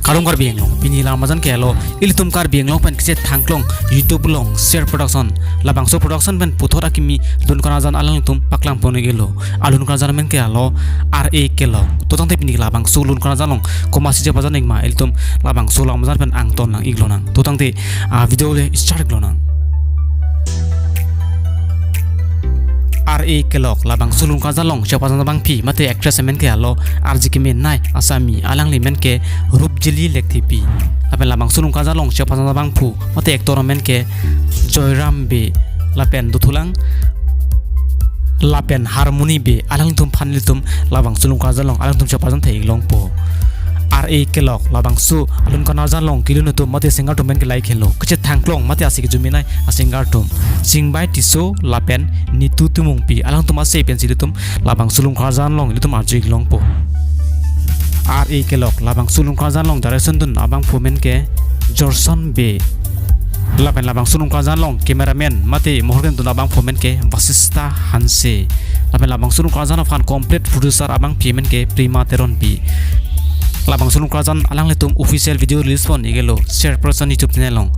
karong kar bieng long bini lamajan ke lo ilitum kar bieng long pen kise thangklong YouTube long share production labangso production pen puthora kimi dun kana jan alang tum paklang pone gelo alun kana jan men ke lo RA ke lo totang te bini labangso lun kana jan long komasi je bajan ingma ilitum labangso lamajan pen angton lang iglo nang totang te video le start glo nang RA kelok labang sulung kajalong siapa sana bang pi mate actress men ke alo RJ ke men nai asami alang li men ke rup jeli lek tipi lapen labang sulung kajalong siapa sana bang pu mate actor men ke Joyram be lapen dutulang lapen harmoni be alang tum phanil tum labang sulung kajalong alang tum siapa sana thei long po RA kelok labang su alun kana jalong kilun tum mate singer tum men ke lai khelo kche thangklong mate asik juminai asingar tum singbai tiso lapen nitu tumung pi alang tum ase pen silutum labang sulung khajan long litum arjik long po RA kelok labang sulung khajan long direction dun abang fomen ke Jorson be lapen labang sulung khajan long cameraman mate mohorgen dun abang fomen ke Vasista Hanse lapen labang sulung khajan of kan complete producer abang payment ke Prima Teron pi labang sulung khajan alang letum official video release pon igelo share person YouTube channel long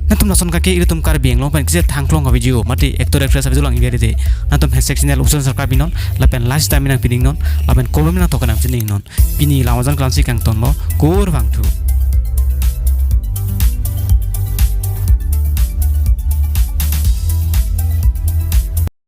natum nason kake ilitum kar bieng long pen kise thangklong ka video mati actor actress video lang ibere de natum hashtag channel option sarkar binon lapen last time minang pining non lapen comment minang tokanam chining non pini lamajan klansi kang ton lo kor wangtu